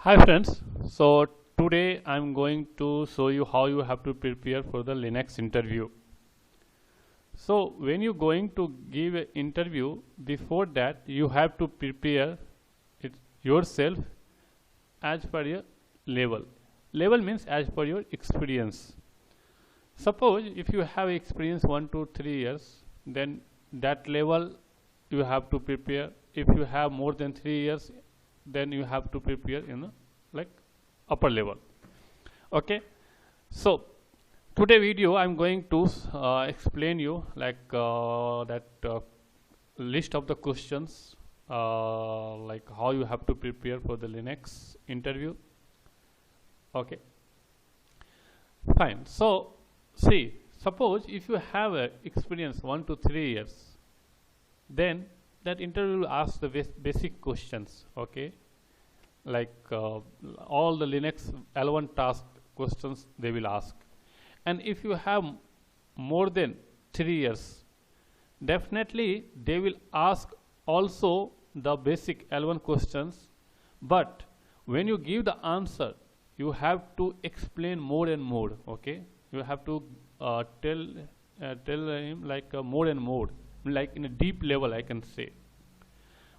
Hi friends, so today I'm going to show you how you have to prepare for the Linux interview. So when you're going to give an interview, before that you have to prepare it yourself as per your level. Level means as per your experience. Suppose if you have experience 1 to 3 years, then that level you have to prepare. If you have more than 3 years, then you have to prepare in a like upper level. Okay, so today video I'm going to explain you that list of the questions, like how you have to prepare for the Linux interview. Okay, fine. So see, suppose if you have a experience 1 to 3 years, then that interview will ask the basic questions. Okay, like all the Linux L1 task questions they will ask. And if you have more than 3 years, definitely they will ask also the basic L1 questions, but when you give the answer, you have to explain more and more. Okay, you have to tell him like more and more, like in a deep level I can say.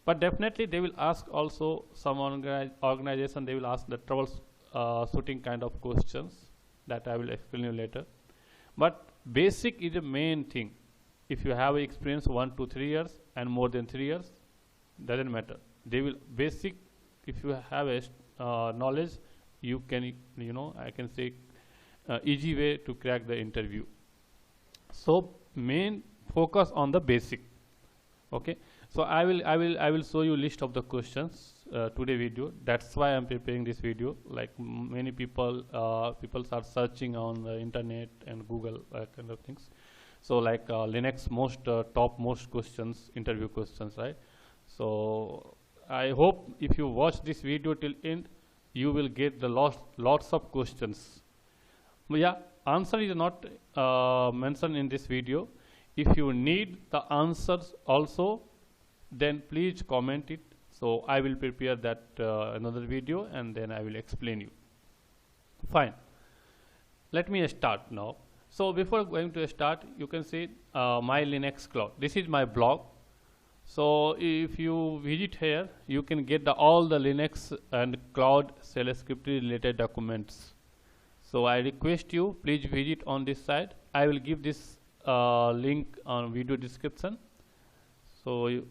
But definitely they will ask also some organization, they will ask the troubleshooting kind of questions that I will explain you later. But basic is the main thing. If you have experience 1 to 3 years and more than 3 years, doesn't matter. They will basic, if you have a knowledge, you can, I can say easy way to crack the interview. So main focus on the basic. Okay, so I will show you list of the questions today video. That's why I'm preparing this video. Like many people are searching on the internet and Google kind of things. So like Linux top most questions, interview questions, right? So I hope if you watch this video till end, you will get the lots of questions. But yeah, answer is not mentioned in this video. If you need the answers also, then please comment it. So I will prepare that another video and then I will explain you. Fine. Let me start now. So before going to start, you can see my Linux Cloud. This is my blog. So if you visit here, you can get all the Linux and cloud shell script related documents. So I request you, please visit on this site. I will give this link on video description. So you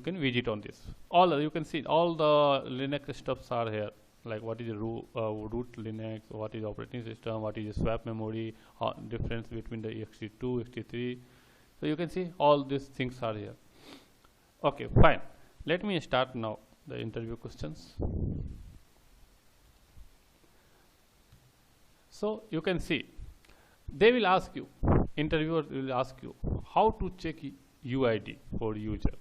can visit on this. You can see all the Linux stuffs are here. Like what is root Linux, what is operating system, what is swap memory, difference between the ext2, ext3. So you can see all these things are here. Okay, fine. Let me start now the interview questions. So you can see they will ask you, interviewer will ask you how to check UID for user.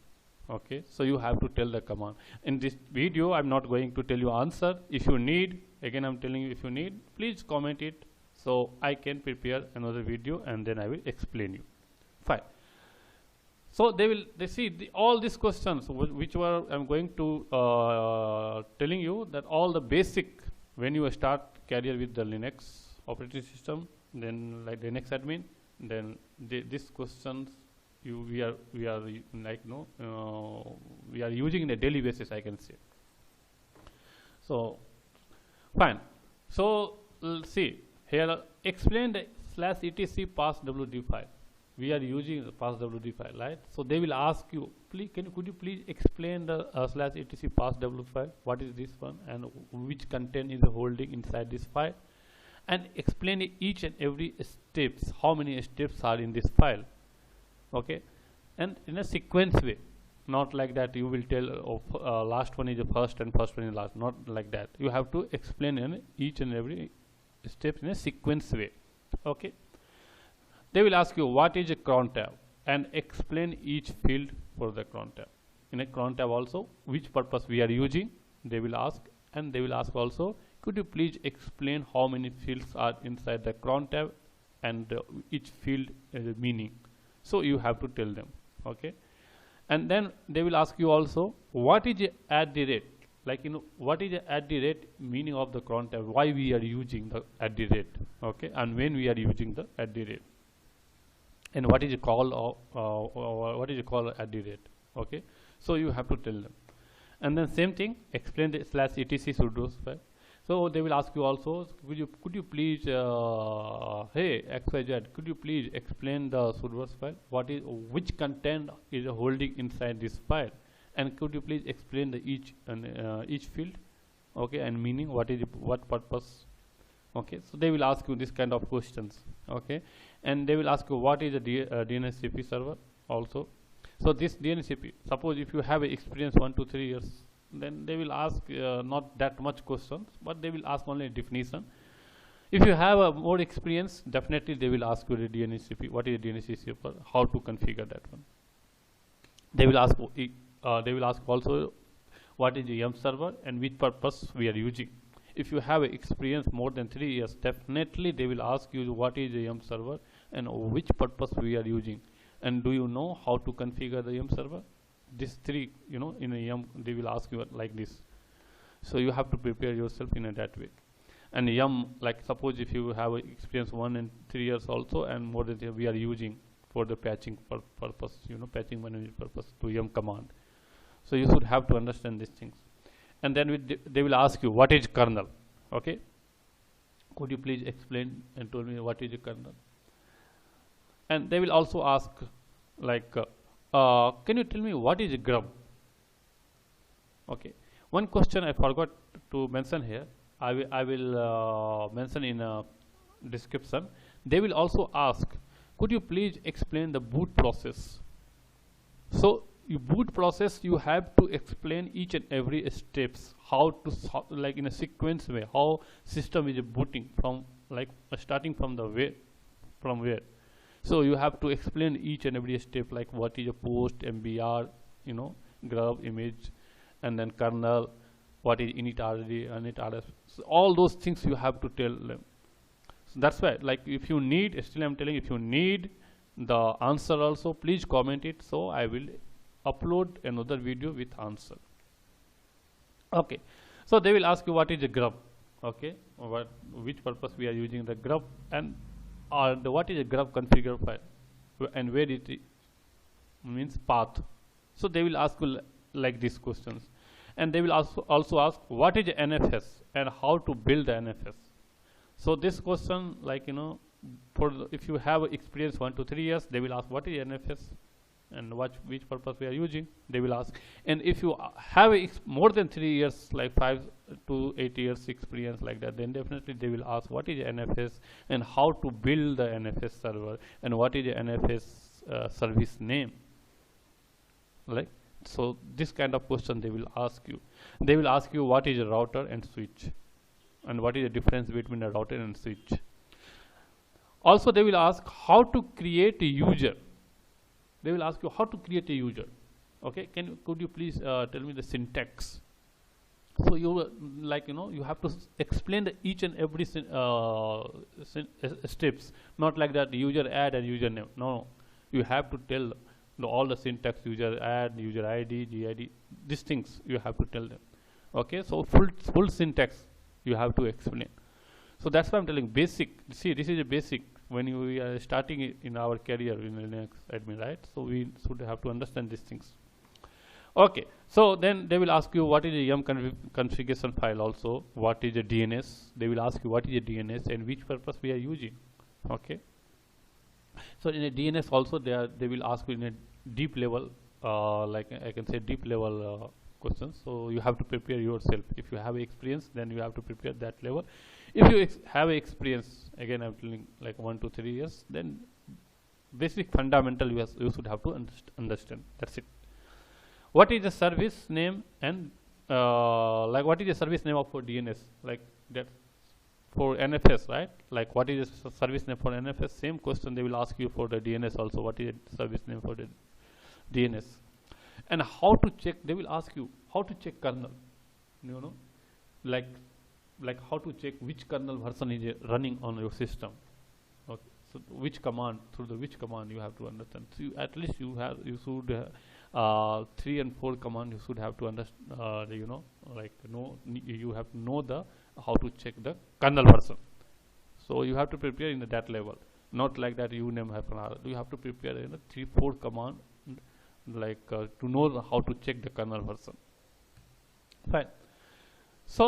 Okay, so you have to tell the command. In this video I'm not going to tell you answer. If you need, again I'm telling you, if you need, please comment it so I can prepare another video and then I will explain you. Fine. So they see all these questions which were I'm going to telling you that all the basic when you start career with the Linux operating system, then like the Linux admin, then these questions we are like we are using in a daily basis, I can say. So fine. So see here, explain the /etc passwd file. We are using the passwd file, right? So they will ask you, please could you please explain the /etc passwd file, what is this one and which content is holding inside this file, and explain each and every steps, how many steps are in this file. Okay, and in a sequence way, not like that you will tell last one is the first and first one is last, not like that. You have to explain in each and every step in a sequence way. Okay, they will ask you what is a cron tab and explain each field for the cron tab. In a cron tab also, which purpose we are using, they will ask, and they will ask also, could you please explain how many fields are inside the cron tab and each field meaning. So you have to tell them. Okay, and then they will ask you also what is @ like what is the @ meaning of the cron tab, why we are using the @, okay, and when we are using the @, and what is the call of what is the call @, okay. So you have to tell them, and then same thing, explain the /etc sudo file. So they will ask you also, could you please hey XYZ, could you please explain the sudo file, which content is holding inside this file, and could you please explain the each field, okay, and meaning, what purpose, okay. So they will ask you this kind of questions, okay, and they will ask you what is a DNSCP server also. So this DNSCP, suppose if you have experience 1 to 3 years, then they will ask not that much questions, but they will ask only a definition. If you have a more experience, definitely they will ask you the DNSCP, what is DNSCP, how to configure that one. They will ask also what is the YAML server and which purpose we are using. If you have experience more than 3 years, definitely they will ask you what is the YAML server and which purpose we are using, and do you know how to configure the YAML server. These three, in a YAML they will ask you like this. So you have to prepare yourself in that way. And YAML, like suppose if you have experience 1 and 3 years also, and more than we are using for the patching purpose, patching management purpose to YAML command. So you should have to understand these things. And then they will ask you what is kernel, okay. Could you please explain and tell me what is a kernel? And they will also ask like can you tell me what is a grub, okay. One question I forgot to mention here, I will mention in a description. They will also ask, could you please explain the boot process. So you boot process, you have to explain each and every steps, how to like in a sequence way, how system is booting from, like starting from the where. So you have to explain each and every step, like what is a post, MBR, grub, image, and then kernel, what is init RD, init RS. So all those things you have to tell them. So that's why, like if you need, still I'm telling, if you need the answer also, please comment it, so I will upload another video with answer. Okay, so they will ask you what is a grub, okay, which purpose we are using the grub, and what is a grub configure file, and where it means path. So they will ask you like these questions, and they will also ask what is a NFS and how to build the NFS. So this question, like if you have experience 1 to 3 years, they will ask what is NFS and which purpose we are using, they will ask. And if you have more than 3 years, like 5 to 8 years experience like that, then definitely they will ask what is NFS and how to build the NFS server and what is the NFS service name, like. So this kind of question they will ask you. They will ask you what is a router and switch, and what is the difference between a router and switch. Also they will ask how to create a user. They will ask you how to create a user, okay. Could you please tell me the syntax. So you you have to explain each and every steps, not like that user add and username. No, you have to tell all the syntax, user add, user ID, GID, these things you have to tell them, okay. So full syntax you have to explain. So that's why I'm telling basic. See, this is a basic when we are starting in our career in Linux admin, right? So we should have to understand these things. Okay, so then they will ask you what is a YAML configuration file also, what is a DNS. They will ask you what is a DNS and which purpose we are using, okay. So in a DNS also they will ask you in a deep level, like I can say deep level questions. So you have to prepare yourself. If you have experience, then you have to prepare that level. If you have experience, again I'm telling like 1 to 3 years, then basic fundamental you should have to understand. That's it. What is the service name and like what is the service name of for DNS, like that for NFS, right? Like what is the service name for NFS? Same question they will ask you for the DNS also. What is the service name for the DNS? And how to check? They will ask you how to check kernel. Like how to check which kernel version is running on your system. Okay. So which command, through the which command you have to understand. So at least you should 3 and 4 command you should have to understand, you have to know the how to check the kernel version. So you have to prepare in that level, not like that uname -r. You have to prepare in 3-4 command to know how to check the kernel version. Fine. So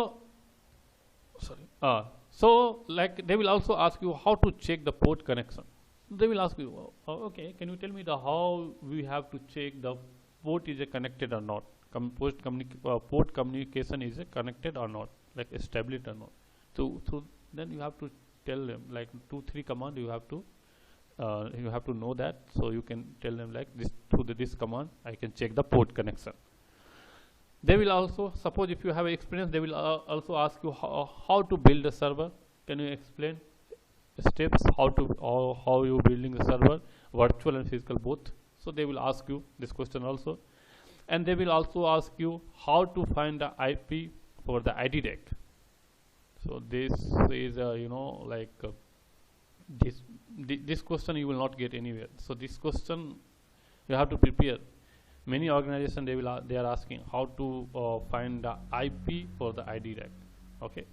like they will also ask you how to check the port connection. They will ask you, okay, can you tell me how we have to check the port is connected or not? Port communication is connected or not, like established or not. So then you have to tell them like 2-3 command you have to know that. So you can tell them like this, through this command I can check the port connection. They will also, suppose if you have experience, they will also ask you how to build a server. Can you explain steps how you building a server, virtual and physical both? So they will ask you this question also, and they will also ask you how to find the IP for the ID rack. So this is this question you will not get anywhere. So this question you have to prepare. Many organizations they are asking how to find the IP for the ID rack. Okay,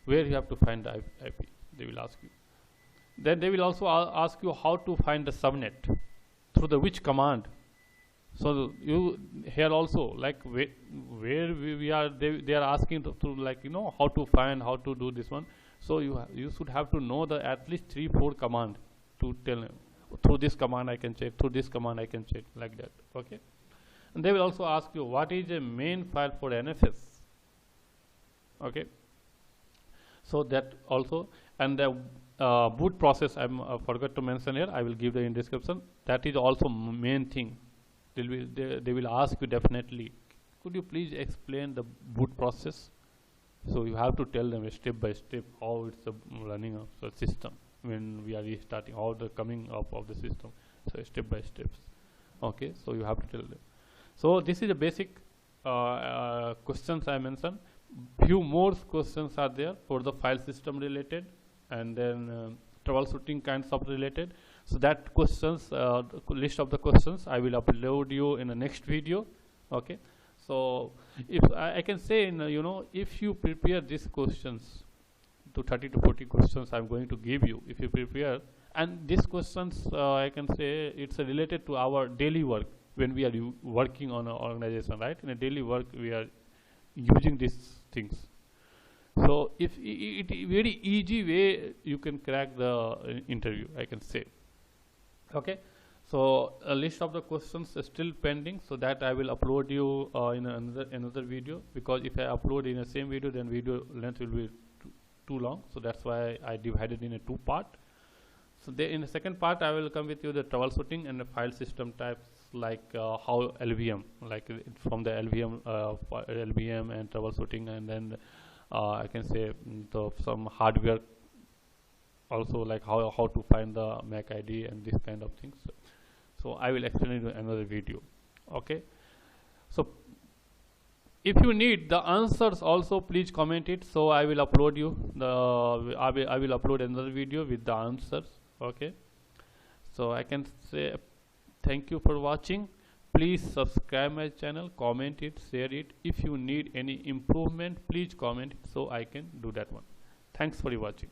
where you have to find the IP, they will ask you. Then they will also ask you how to find the subnet, through the which command. So you here also like where we are, they are asking to how to find, how to do this one. So you should have to know the at least 3-4 command to tell them. Through this command I can check, through this command I can check, like that. Okay, and they will also ask you what is a main file for NFS. Okay, so that also, and the boot process I forgot to mention here, I will give the in description. That is also main thing. They will ask you definitely, could you please explain the boot process? So you have to tell them step by step how it's running of the system when we are restarting, how the coming up of the system. So step by steps. Okay, so you have to tell them. So this is the basic questions I mentioned. Few more questions are there for the file system related, and then troubleshooting kinds of related. So that questions, list of the questions I will upload you in the next video. Okay, so if I can say if you prepare these questions, to 30 to 40 questions I'm going to give you, if you prepare, and these questions I can say it's related to our daily work when we are working on an organization, right? In a daily work we are using these things. So if it very easy way you can crack the interview, I can say. Okay, so a list of the questions is still pending, so that I will upload you in another video, because if I upload in the same video, then video length will be too long. So that's why I divided in a 2 part. So in the second part I will come with you the troubleshooting and the file system types, like how LVM, like from the LVM and troubleshooting, and then I can say some hardware also, like how to find the MAC ID and this kind of things. So I will explain it in another video. Okay, so if you need the answers also, please comment it, so I will upload you I will upload another video with the answers. Okay, so I can say thank you for watching. Please subscribe my channel, comment it, share it. If you need any improvement, please comment it, so I can do that one. Thanks for watching.